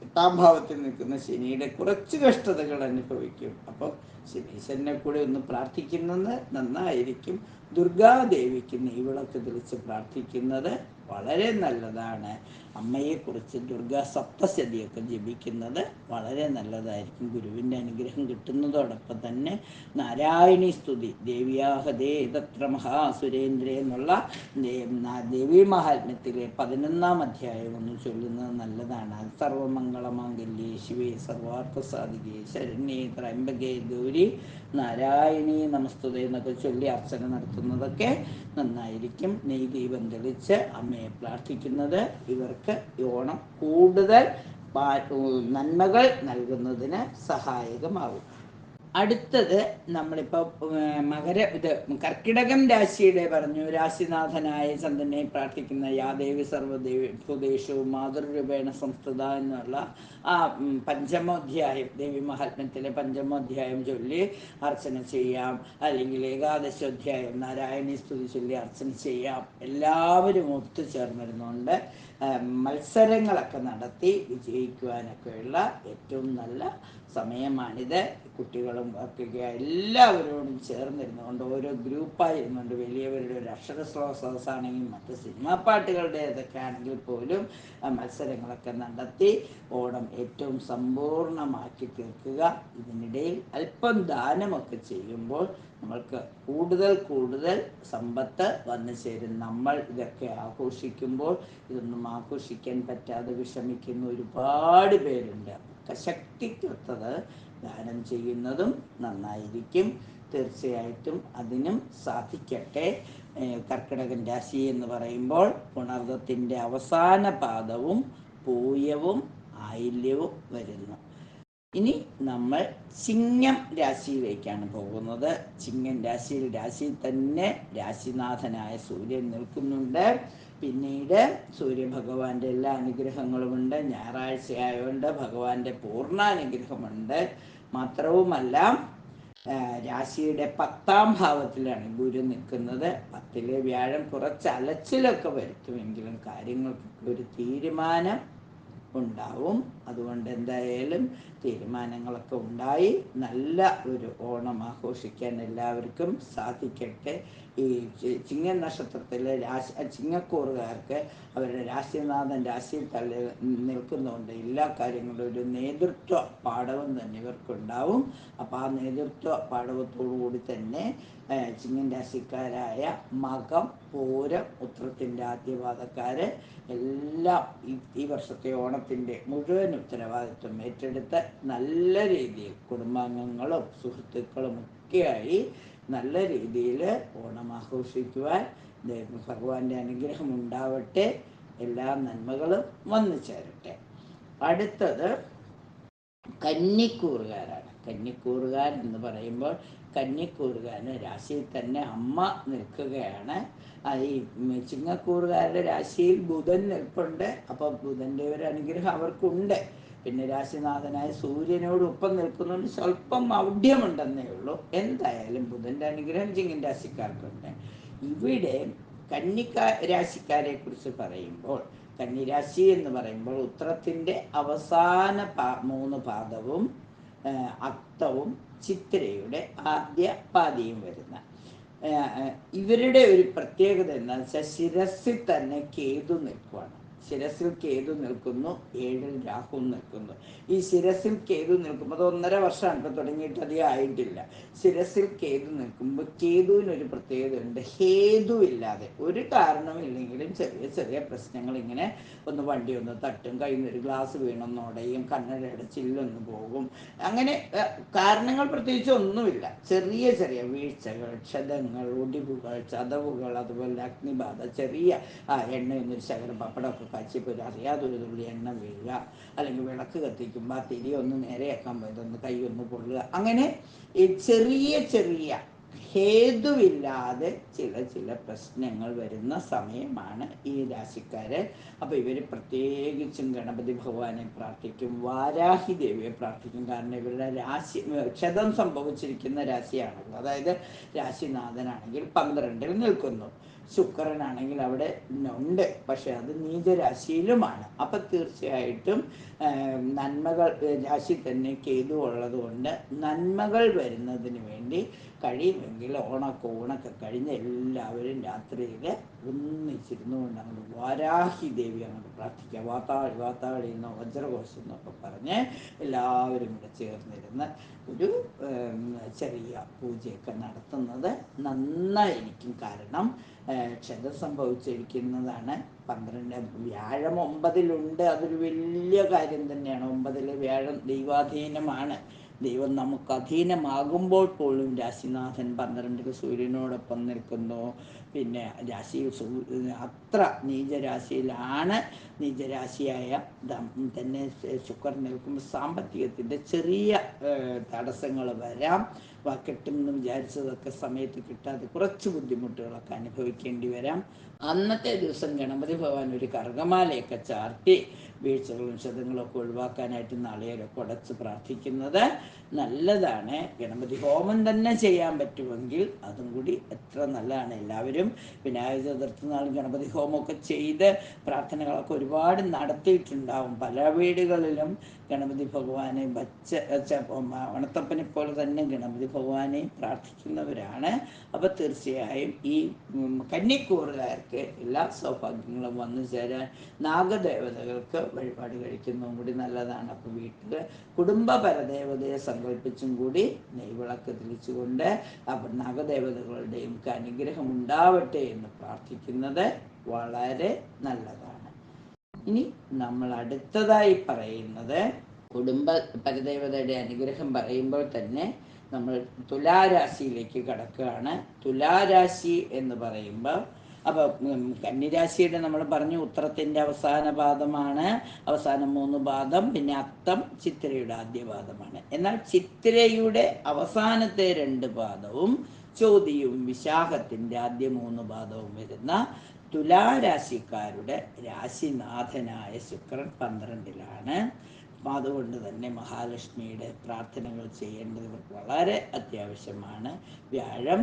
8ാം ഭാവത്തിൽ നിൽക്കുന്ന ശനിയുടെ കുറച്ച് കഷ്ടതകൾ അനുഭവിക്കും. അപ്പോൾ ശനീശ്വരനെ കൂടെ ഒന്ന് പ്രാർത്ഥിക്കുന്നത് നന്നായിരിക്കും. ദുർഗാദേവിക്ക് നെയ്വിളക്ക് തെളിച്ച് പ്രാർത്ഥിക്കുന്നത് വളരെ നല്ലതാണ്. അമ്മയെക്കുറിച്ച് ദുർഗാ സപ്തശതിയൊക്കെ ജപിക്കുന്നത് വളരെ നല്ലതായിരിക്കും. ഗുരുവിൻ്റെ അനുഗ്രഹം കിട്ടുന്നതോടൊപ്പം തന്നെ നാരായണീ സ്തുതി ദേവ്യാഹതേ തത്ര മഹാസുരേന്ദ്രേ എന്നുള്ള ദേവീ മഹാത്മ്യത്തിലെ 11ാം അധ്യായം ഒന്ന് ചൊല്ലുന്നത് നല്ലതാണ്. സർവമംഗളമാംഗല്യേ ശിവേ സർവാർത്ഥസാധികേ ശരണ്യേ ത്രയംബകേ ഗൗരി നാരായണീ നമസ്തുതേ എന്നൊക്കെ ചൊല്ലി അർച്ചന നടത്തുന്നതൊക്കെ നന്നായിരിക്കും. നെയ്ദീപം തെളിച്ച് അമ്മയെ പ്രാർത്ഥിക്കുന്നത് ഇവർക്ക് ഓണം കൂടുതൽ നന്മകൾ നൽകുന്നതിന് സഹായകമാകും. അടുത്തത് നമ്മളിപ്പോൾ കർക്കിടകം രാശിയുടെ പറഞ്ഞു. രാശിനാഥനായ ചന്ദ്രനെ പ്രാർത്ഥിക്കുന്ന യാദേവി സർവ്വദേവി ഭൂദേശവും മാതൃരൂപേണ സംസ്ഥിത എന്നുള്ള ആ 5ാം ദേവി മഹാത്മ്യത്തിലെ 5ാം ചൊല്ലി അർച്ചന ചെയ്യാം. അല്ലെങ്കിൽ ഏകാദശോധ്യായം നാരായണീ സ്തുതി ചൊല്ലി അർച്ചന ചെയ്യാം. എല്ലാവരും ഒത്തുചേർന്നിരുന്നുകൊണ്ട് മത്സരങ്ങളൊക്കെ നടത്തി വിജയിക്കുവാനൊക്കെയുള്ള ഏറ്റവും നല്ല സമയമാണിത്. കുട്ടികളും ഒക്കെ എല്ലാവരോടും ചേർന്നിരുന്നുകൊണ്ട് ഓരോ ഗ്രൂപ്പായി ഇരുന്നുകൊണ്ട് വലിയവരുടെ ഒരു അക്ഷര സദസ്സാണെങ്കിൽ മറ്റ് സിനിമാ പാട്ടുകളുടേതൊക്കെ ആണെങ്കിൽ പോലും മത്സരങ്ങളൊക്കെ നടത്തി ഓണം ഏറ്റവും സമ്പൂർണ്ണമാക്കി തീർക്കുക. ഇതിനിടയിൽ അല്പം ദാനമൊക്കെ ചെയ്യുമ്പോൾ നമ്മൾക്ക് കൂടുതൽ സമ്പത്ത് വന്നു ചേരും. നമ്മൾ ഇതൊക്കെ ആഘോഷിക്കുമ്പോൾ ഇതൊന്നും ആഘോഷിക്കാൻ പറ്റാതെ വിഷമിക്കുന്ന ഒരുപാട് പേരുണ്ട്. ശക്തിക്കൊത്തത് ദാനം ചെയ്യുന്നതും നന്നായിരിക്കും. തീർച്ചയായിട്ടും അതിനും സാധിക്കട്ടെ. കർക്കിടകൻ രാശി എന്ന് പറയുമ്പോൾ പുണർദത്തിൻ്റെ അവസാന പാദവും പൂയവും ആയില്യവും വരുന്നു. ഇനി നമ്മൾ ചിങ്ങം രാശിയിലേക്കാണ് പോകുന്നത്. ചിങ്ങം രാശിയിൽ തന്നെ രാശിനാഥനായ സൂര്യൻ നിൽക്കുന്നുണ്ട്. പിന്നീട് സൂര്യഭഗവാന്റെ എല്ലാ അനുഗ്രഹങ്ങളുമുണ്ട്. ഞായറാഴ്ചയായതുകൊണ്ട് ഭഗവാന്റെ പൂർണ്ണാനുഗ്രഹമുണ്ട്. മാത്രവുമല്ല രാശിയുടെ 10ാം ഭാവത്തിലാണ് ഗുരു നിൽക്കുന്നത്. 10ലെ വ്യാഴം കുറച്ച് അലച്ചിലൊക്കെ വരുത്തുമെങ്കിലും കാര്യങ്ങൾക്കൊക്കെ ഒരു തീരുമാനം ഉണ്ടാവും. അതുകൊണ്ട് എന്തായാലും തീരുമാനങ്ങളൊക്കെ ഉണ്ടായി നല്ല ഒരു ഓണം ആഘോഷിക്കാൻ എല്ലാവർക്കും സാധിക്കട്ടെ. ഈ ചിങ്ങ നക്ഷത്രത്തിലെ ചിങ്ങക്കൂറുകാർക്ക് അവരുടെ രാശിനാഥൻ രാശിയിൽ തള്ളി നിൽക്കുന്നതുകൊണ്ട് എല്ലാ കാര്യങ്ങളും ഒരു നേതൃത്വ പാഠവും തന്നെ ഇവർക്കുണ്ടാവും. അപ്പോൾ ആ നേതൃത്വ പാഠവത്തോടു കൂടി തന്നെ ചിങ്ങൻ രാശിക്കാരായ മകം, പൂരം, ഉത്രത്തിൻ്റെ ആദ്യപാദക്കാർ എല്ലാം ഈ വർഷത്തെ ഓണത്തിൻ്റെ മുഴുവൻ ഉത്തരവാദിത്വം ഏറ്റെടുത്ത് നല്ല രീതിയിൽ കുടുംബാംഗങ്ങളും സുഹൃത്തുക്കളും ഒക്കെയായി നല്ല രീതിയിൽ ഓണം ആഘോഷിക്കുവാൻ ഭഗവാന്റെ അനുഗ്രഹം ഉണ്ടാവട്ടെ. എല്ലാ നന്മകളും വന്നു ചേരട്ടെ. അടുത്തത് കന്നിക്കൂറുകാരാണ്. കന്നിക്കൂറുകാർ എന്ന് പറയുമ്പോൾ കന്നിക്കൂറുകാരന് രാശിയിൽ തന്നെ അമ്മ നിൽക്കുകയാണ്. ഈ ചിങ്ങക്കൂറുകാരുടെ രാശിയിൽ ബുധൻ നിൽപ്പുണ്ട്. അപ്പോൾ ബുധൻ്റെ ഒരു അനുഗ്രഹം അവർക്കുണ്ട്. പിന്നെ രാശിനാഥനായ സൂര്യനോടൊപ്പം നിൽക്കുന്നുണ്ട്. സ്വല്പം മൗഢ്യമുണ്ടെന്നേ ഉള്ളൂ. എന്തായാലും ബുധൻ്റെ അനുഗ്രഹം ചിങ്ങൻ രാശിക്കാർക്കുണ്ട്. ഇവിടെ രാശിക്കാരെ കുറിച്ച് പറയുമ്പോൾ, കന്നിരാശി എന്ന് പറയുമ്പോൾ ഉത്രത്തിൻ്റെ അവസാന 3 പാദവും അത്തവും ചിത്തിരയുടെ ആദ്യ പാതിയും വരുന്ന ഇവരുടെ ഒരു പ്രത്യേകത എന്താണെന്ന് വെച്ചാൽ ശിരസിൽ തന്നെ കേതു നിൽക്കുകയാണ്. ശിരസിൽ കേതു നിൽക്കുന്നു, 7-ൽ രാഹു നിൽക്കുന്നു. ഈ ശിരസിൽ കേതു നിൽക്കുമ്പോൾ, അത് 1.5 വർഷമാണ് ഇപ്പോൾ തുടങ്ങിയിട്ട്, അധികം ആയിട്ടില്ല. ശിരസിൽ കേതു നിൽക്കുമ്പോൾ കേതുവിനൊരു പ്രത്യേകതയുണ്ട്. ഹേതുവില്ലാതെ, ഒരു കാരണമില്ലെങ്കിലും ചെറിയ ചെറിയ പ്രശ്നങ്ങൾ, ഇങ്ങനെ വണ്ടി ഒന്ന് തട്ടും, കയ്യിൽ നിന്ന് ഒരു ഗ്ലാസ് വീണൊന്നുടയും, കണ്ണടയുടെ ചില്ലൊന്ന് പോകും, അങ്ങനെ കാരണങ്ങൾ പ്രത്യേകിച്ച് ഒന്നുമില്ല. ചെറിയ ചെറിയ വീഴ്ചകൾ, ക്ഷതങ്ങൾ, ഒടിവുകൾ, ചതവുകൾ, അതുപോലെ അഗ്നിബാധ, ചെറിയ എണ്ണയൊന്നൊരു ശകലം പപ്പടമൊക്കെ കാച്ചിപ്പോൾ അറിയാതെ ഒരു തുള്ളി എണ്ണ വീഴുക, അല്ലെങ്കിൽ വിളക്ക് കത്തിക്കുമ്പോൾ ആ തിരി ഒന്ന് നേരെയാക്കാൻ പോയതൊന്ന് കൈ ഒന്ന് പൊള്ളുക, അങ്ങനെ ഈ ചെറിയ ചെറിയ ഹേതുവില്ലാതെ ചില പ്രശ്നങ്ങൾ വരുന്ന സമയമാണ് ഈ രാശിക്കാര്. അപ്പോൾ ഇവർ പ്രത്യേകിച്ചും ഗണപതി ഭഗവാനെ പ്രാർത്ഥിക്കും, വാരാഹി ദേവിയെ പ്രാർത്ഥിക്കും. കാരണം ഇവരുടെ രാശി ക്ഷതം സംഭവിച്ചിരിക്കുന്ന രാശിയാണല്ലോ. അതായത് രാശിനാഥനാണെങ്കിൽ 12-ൽ നിൽക്കുന്നു, ശുക്രനാണെങ്കിൽ അവിടെ ഉണ്ട്, പക്ഷെ അത് നീചരാശിയിലുമാണ്. അപ്പം തീർച്ചയായിട്ടും നന്മകൾ, രാശി തന്നെ കേതു ഉള്ളത് കൊണ്ട് നന്മകൾ വരുന്നതിന് വേണ്ടി കഴിയുമെങ്കിൽ ഊണൊക്കെ കഴിഞ്ഞ് എല്ലാവരും രാത്രിയിൽ ഒന്നിച്ചിരുന്നു കൊണ്ട് അങ്ങോട്ട് വാരാഹി ദേവി അങ്ങോട്ട് പ്രാർത്ഥിക്കുക. വാത്താളി എന്നോ വജ്രഘോഷം എന്നൊക്കെ പറഞ്ഞ് എല്ലാവരും കൂടെ ചേർന്നിരുന്ന് ഒരു ചെറിയ പൂജയൊക്കെ നടത്തുന്നത് നന്നായിരിക്കും. കാരണം ക്ഷതം സംഭവിച്ചിരിക്കുന്നതാണ്. 12 വ്യാഴം 9-ലുണ്ട്. അതൊരു വലിയ കാര്യം തന്നെയാണ്. 9-ലെ വ്യാഴം ദൈവാധീനമാണ്. ദൈവം നമുക്ക് അധീനമാകുമ്പോൾ പോലും രാശിനാഥൻ 12-ൽ സൂര്യനോടൊപ്പം നിൽക്കുന്നു. പിന്നെ അത്ര നീചരാശിയിലാണ്. നീചരാശിയായ തന്നെ ശുക്രൻ നിൽക്കുമ്പോൾ സാമ്പത്തികത്തിൻ്റെ ചെറിയ തടസ്സങ്ങൾ വരാം. കിട്ടുമെന്ന് വിചാരിച്ചതൊക്കെ സമയത്ത് കിട്ടാതെ കുറച്ച് ബുദ്ധിമുട്ടുകളൊക്കെ അനുഭവിക്കേണ്ടി വരാം. അന്നത്തെ ദിവസം ഗണപതി ഭഗവാൻ ഒരു കറുകമാലയൊക്കെ ചാർത്തി വീഴ്ചകളും ക്ഷതങ്ങളും ഒക്കെ ഒഴിവാക്കാനായിട്ട് നാളികേരമൊക്കെ ഉടച്ച് പ്രാർത്ഥിക്കുന്നത് നല്ലതാണ്. ഗണപതി ഹോമം തന്നെ ചെയ്യാൻ പറ്റുമെങ്കിൽ അതും കൂടി എത്ര നല്ലതാണ്. എല്ലാവരും വിനായക ചതുർത്ഥി നാൾ ഗണപതി ഹോമമൊക്കെ ചെയ്ത് പ്രാർത്ഥനകളൊക്കെ ഒരുപാട് നടത്തിയിട്ടുണ്ടാവും. പല വീടുകളിലും ഗണപതി ഭഗവാനെ ഓണത്തപ്പനെ പോലെ തന്നെ ഗണപതി ഭഗവാനെ പ്രാർത്ഥിക്കുന്നവരാണ്. അപ്പോൾ തീർച്ചയായും ഈ കന്നിക്കൂറുകാർക്ക് എല്ലാ സൗഭാഗ്യങ്ങളും വന്നു ചേരാൻ നാഗദേവതകൾക്ക് വഴിപാട് കഴിക്കുന്നതും കൂടി നല്ലതാണ്. അപ്പോൾ വീട്ടിൽ കുടുംബ പരദേവതയെ സങ്കല്പിച്ചും കൂടി നെയ്വിളക്ക് തെളിച്ചുകൊണ്ട് നാഗദേവതകളുടെയും അനുഗ്രഹം ഉണ്ടാവട്ടെ എന്ന് പ്രാർത്ഥിക്കുന്നത് വളരെ നല്ലതാണ്. ഇനി നമ്മൾ അടുത്തതായി പറയുന്നത്, കുടുംബ പരദേവതയുടെ അനുഗ്രഹം പറയുമ്പോൾ തന്നെ നമ്മൾ തുലാരാശിയിലേക്ക് കടക്കുകയാണ്. തുലാരാശി എന്ന് പറയുമ്പോൾ, അപ്പോൾ കന്നിരാശിയുടെ നമ്മൾ പറഞ്ഞു ഉത്രത്തിൻ്റെ അവസാന പാദമാണ്, അവസാനം 3 പാദം, പിന്നെ അത്തം ചിത്തിരയുടെ ആദ്യ പാദമാണ്. എന്നാൽ ചിത്തിരയുടെ അവസാനത്തെ 2 പാദവും ചോതിയും വിശാഖത്തിൻ്റെ ആദ്യ 3 പാദവും വരുന്ന തുലാരാശിക്കാരുടെ രാശിനാഥനായ ശുക്രൻ 12-ലാണ്. അതുകൊണ്ട് തന്നെ മഹാലക്ഷ്മിയുടെ പ്രാർത്ഥനകൾ ചെയ്യേണ്ടത് വളരെ അത്യാവശ്യമാണ്. വ്യാഴം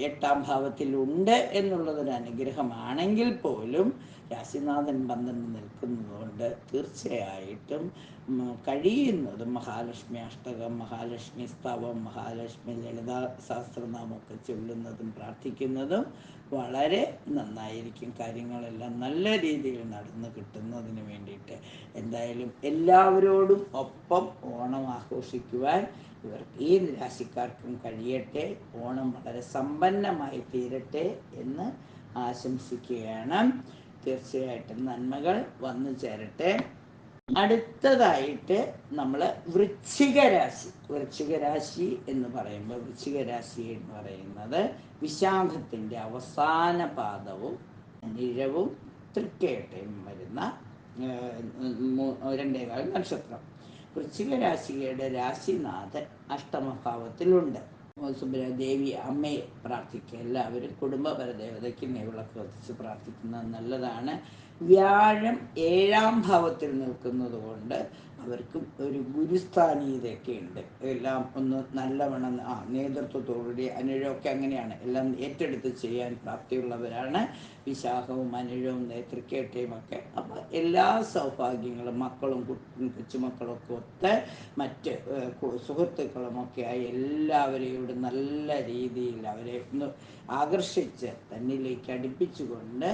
8-ാം ഭാവത്തിലുണ്ട് എന്നുള്ളതൊരു അനുഗ്രഹമാണെങ്കിൽ പോലും രാശിനാഥൻ 12 നിൽക്കുന്നതുകൊണ്ട് തീർച്ചയായിട്ടും കഴിയുന്നതും മഹാലക്ഷ്മി അഷ്ടകം, മഹാലക്ഷ്മി സ്തവം, മഹാലക്ഷ്മി ലളിതാ സഹസ്രനാമമൊക്കെ ചൊല്ലുന്നതും പ്രാർത്ഥിക്കുന്നതും വളരെ നന്നായിരിക്കും. കാര്യങ്ങളെല്ലാം നല്ല രീതിയിൽ നടന്നു കിട്ടുന്നതിന് വേണ്ടിയിട്ട് എന്തായാലും എല്ലാവരോടും ഒപ്പം ഓണം ആഘോഷിക്കുവാൻ ഈ രാശിക്കാർക്കും കഴിയട്ടെ. ഓണം വളരെ സമ്പന്നമായി തീരട്ടെ എന്ന് ആശംസിക്കുകയാണ്. തീർച്ചയായിട്ടും നന്മകൾ വന്നു ചേരട്ടെ. അടുത്തതായിട്ട് നമ്മൾ വൃശ്ചിക രാശി. വൃശ്ചിക രാശി എന്ന് പറയുമ്പോൾ, വൃശ്ചിക രാശി എന്ന് പറയുന്നത് വിശാഖത്തിൻ്റെ അവസാന പാദവും നിഴവും തൃക്കേട്ടയും വരുന്ന രണ്ടേകാൽ നക്ഷത്രം. വൃശ്ചിക രാശിയുടെ രാശിനാഥൻ അഷ്ടമഭാവത്തിലുണ്ട്. സുബ്രദേവി അമ്മയെ പ്രാർത്ഥിക്കുക. എല്ലാവരും കുടുംബപരദേവതയ്ക്ക് നെയ്വിളക്ക് കത്തിച്ച് പ്രാർത്ഥിക്കുന്നത് നല്ലതാണ്. വ്യാഴം 7ാം ഭാവത്തിൽ നിൽക്കുന്നത് കൊണ്ട് അവർക്കും ഒരു ഗുരുസ്ഥാനീയതയൊക്കെ ഉണ്ട്. എല്ലാം ഒന്ന് നല്ലവണ്ണം നേതൃത്വത്തോടുകൂടി അനിഴമൊക്കെ അങ്ങനെയാണ്, എല്ലാം ഏറ്റെടുത്ത് ചെയ്യാൻ പ്രാപ്തിയുള്ളവരാണ് വിശാഖവും അനിഴവും തൃക്കേട്ടയും ഒക്കെ. അപ്പോൾ എല്ലാ സൗഭാഗ്യങ്ങളും മക്കളും കൊച്ചുമക്കളൊക്കെ ഒത്ത് മറ്റ് സുഹൃത്തുക്കളുമൊക്കെയായി എല്ലാവരെയോട് നല്ല രീതിയിൽ അവരെ ഒന്ന് ആകർഷിച്ച് തന്നിലേക്ക് അടുപ്പിച്ചുകൊണ്ട്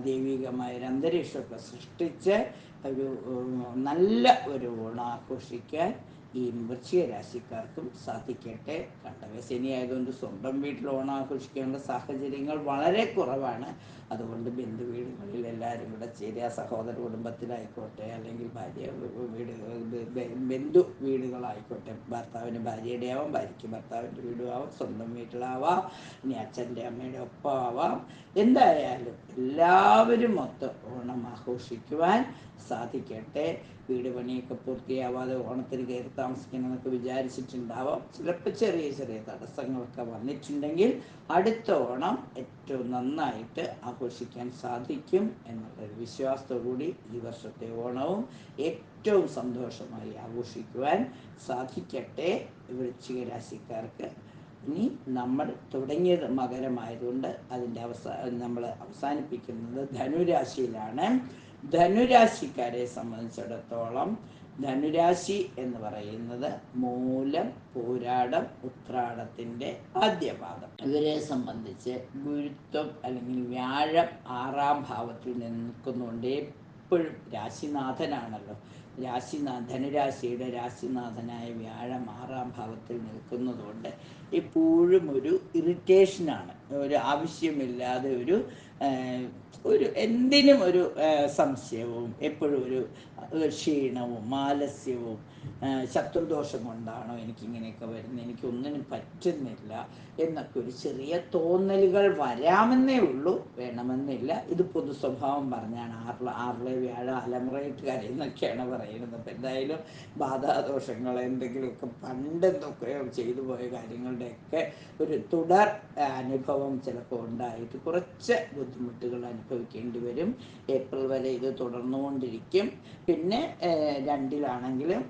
ദൈവികമായ ഒരു അന്തരീക്ഷമൊക്കെ സൃഷ്ടിച്ച് ഒരു നല്ല ഒരു ഓണം ആഘോഷിക്കാൻ ഈ വൃശ്ചിക രാശിക്കാർക്കും സാധിക്കട്ടെ. കണ്ടക ശനി ആയതുകൊണ്ട് സ്വന്തം വീട്ടിൽ ഓണം ആഘോഷിക്കേണ്ട സാഹചര്യങ്ങൾ വളരെ കുറവാണ്. അതുകൊണ്ട് ബന്ധു വീടുകളിൽ എല്ലാവരും കൂടെ ചേരുക. സഹോദര കുടുംബത്തിലായിക്കോട്ടെ, അല്ലെങ്കിൽ ഭാര്യ വീട്, ബന്ധു വീടുകളായിക്കോട്ടെ. ഭർത്താവിന് ഭാര്യയുടെ ആവാം, ഭാര്യയ്ക്ക് ഭർത്താവിൻ്റെ വീടും ആവാം, സ്വന്തം വീട്ടിലാവാം, ഇനി അച്ഛൻ്റെ അമ്മയുടെ ഒപ്പം ആവാം. എന്തായാലും എല്ലാവരും മൊത്തം ഓണം ആഘോഷിക്കുവാൻ സാധിക്കട്ടെ. വീട് പണിയൊക്കെ പൂർത്തിയാവാതെ ഓണത്തിന് കയറി താമസിക്കണമെന്നൊക്കെ വിചാരിച്ചിട്ടുണ്ടാവാം. ചിലപ്പോൾ ചെറിയ ചെറിയ തടസ്സങ്ങളൊക്കെ വന്നിട്ടുണ്ടെങ്കിൽ അടുത്ത ഓണം ഏറ്റവും നന്നായിട്ട് ആഘോഷിക്കാൻ സാധിക്കും എന്നുള്ളൊരു വിശ്വാസത്തോടുകൂടി ഈ വർഷത്തെ ഓണവും ഏറ്റവും സന്തോഷമായി ആഘോഷിക്കുവാൻ സാധിക്കട്ടെ വൃശ്ചിക രാശിക്കാർക്ക്. ഇനി നമ്മൾ തുടങ്ങിയത് മകരമായതുകൊണ്ട് അതിൻ്റെ നമ്മൾ അവസാനിപ്പിക്കുന്നത് ധനുരാശിയിലാണ്. ധനുരാശിക്കാരെ സംബന്ധിച്ചിടത്തോളം ധനുരാശി എന്ന് പറയുന്നത് മൂലം, പൂരാടം, ഉത്രാടത്തിൻ്റെ ആദ്യപാദം. ഇവരെ സംബന്ധിച്ച് ഗുരുത്വം അല്ലെങ്കിൽ വ്യാഴം 6ാം ഭാവത്തിൽ നിൽക്കുന്നുണ്ട്. എപ്പോഴും രാശിനാഥനാണല്ലോ. ധനുരാശിയുടെ രാശിനാഥനായ വ്യാഴം 6ാം ഭാവത്തിൽ നിൽക്കുന്നതുകൊണ്ട് എപ്പോഴും ഒരു ഇറിറ്റേഷനാണ്. ഒരു ആവശ്യമില്ലാതെ ഒരു എന്തിനും ഒരു സംശയവും, എപ്പോഴും ഒരു ക്ഷീണവും മാലസ്യവും, ശത്രുദോഷം കൊണ്ടാണോ എനിക്കിങ്ങനെയൊക്കെ വരുന്നത്, എനിക്കൊന്നിനും പറ്റുന്നില്ല എന്നൊക്കെ ഒരു ചെറിയ തോന്നലുകൾ വരാമെന്നേ ഉള്ളൂ, വേണമെന്നില്ല. ഇത് പൊതു സ്വഭാവം പറഞ്ഞാണ്. ആറിലെ വ്യാഴ അലമുറയിട്ട് കരയെന്നൊക്കെയാണ് പറയുന്നത്. അപ്പം എന്തായാലും ബാധാദോഷങ്ങൾ എന്തെങ്കിലുമൊക്കെ പണ്ടെന്തൊക്കെയോ ചെയ്തു പോയ കാര്യങ്ങളുടെയൊക്കെ ഒരു തുടർ അനുഭവം ചിലപ്പോൾ ഉണ്ടായിട്ട് കുറച്ച് ബുദ്ധിമുട്ടുകൾ അനുഭവിക്കേണ്ടി വരും. ഏപ്രിൽ വരെ ഇത് തുടർന്നുകൊണ്ടിരിക്കും. പിന്നെ 2ലാണെങ്കിലും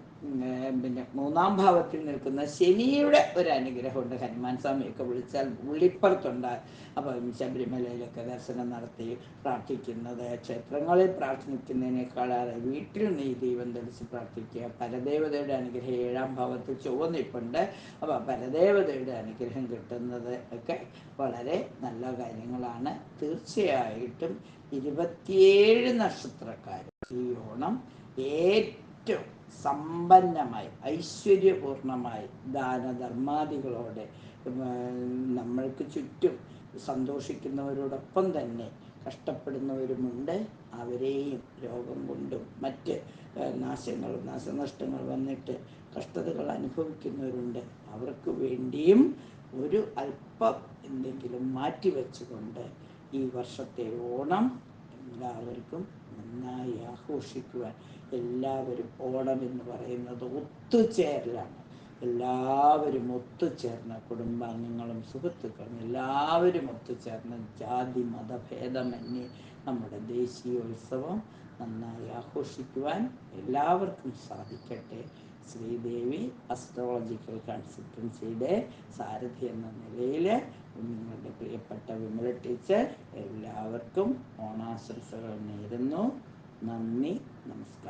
പിന്നെ 3ാം ഭാവത്തിൽ നിൽക്കുന്ന ശനിയുടെ ഒരു അനുഗ്രഹമുണ്ട്. ഹനുമാൻ സ്വാമിയൊക്കെ വിളിച്ചാൽ ഉള്ളിപ്പുറത്തുണ്ട്. അപ്പം ശബരിമലയിലൊക്കെ ദർശനം നടത്തി പ്രാർത്ഥിക്കുന്നത്, ക്ഷേത്രങ്ങളിൽ പ്രാർത്ഥിക്കുന്നതിനേക്കാളേറെ വീട്ടിൽ നീ ദീപം തെളിച്ച് പ്രാർത്ഥിക്കുക. പരദേവതയുടെ അനുഗ്രഹം 7ാം ഭാവത്തിൽ ചുവന്നിട്ടുണ്ട്. അപ്പോൾ പരദേവതയുടെ അനുഗ്രഹം കിട്ടുന്നത് ഒക്കെ വളരെ നല്ല കാര്യങ്ങളാണ്. തീർച്ചയായിട്ടും 27 നക്ഷത്രക്കാർ ഈ ഓണം ഏറ്റവും സമ്പന്നമായി ഐശ്വര്യപൂർണമായി ദാനധർമാദികളോടെ നമ്മൾക്ക് ചുറ്റും സന്തോഷിക്കുന്നവരോടൊപ്പം തന്നെ കഷ്ടപ്പെടുന്നവരുമുണ്ട്. അവരെയും രോഗം കൊണ്ടും മറ്റ് നാശനഷ്ടങ്ങൾ വന്നിട്ട് കഷ്ടതകൾ അനുഭവിക്കുന്നവരുണ്ട്. അവർക്ക് വേണ്ടിയും ഒരു അല്പം എന്തെങ്കിലും മാറ്റിവെച്ചുകൊണ്ട് ഈ വർഷത്തെ ഓണം എല്ലാവർക്കും നന്നായി ആഘോഷിക്കുവാൻ. എല്ലാവരും ഓണം എന്ന് പറയുന്നത് ഒത്തുചേരലാണ്. എല്ലാവരും ഒത്തുചേർന്ന്, കുടുംബാംഗങ്ങളും സുഹൃത്തുക്കളും എല്ലാവരും ഒത്തുചേർന്ന് ജാതി മതഭേദമന്യേ നമ്മുടെ ദേശീയോത്സവം നന്നായി ആഘോഷിക്കുവാൻ എല്ലാവർക്കും സാധിക്കട്ടെ. ശ്രീദേവി അസ്ട്രോളജിക്കൽ കൺസൾട്ടൻസിയുടെ സാരഥി എന്ന നിലയിൽ നിങ്ങളുടെ പ്രിയപ്പെട്ട വിമല ടീച്ചർ എല്ലാവർക്കും ഓണാശംസകൾ നേരുന്നു. നന്ദി, നമസ്കാരം.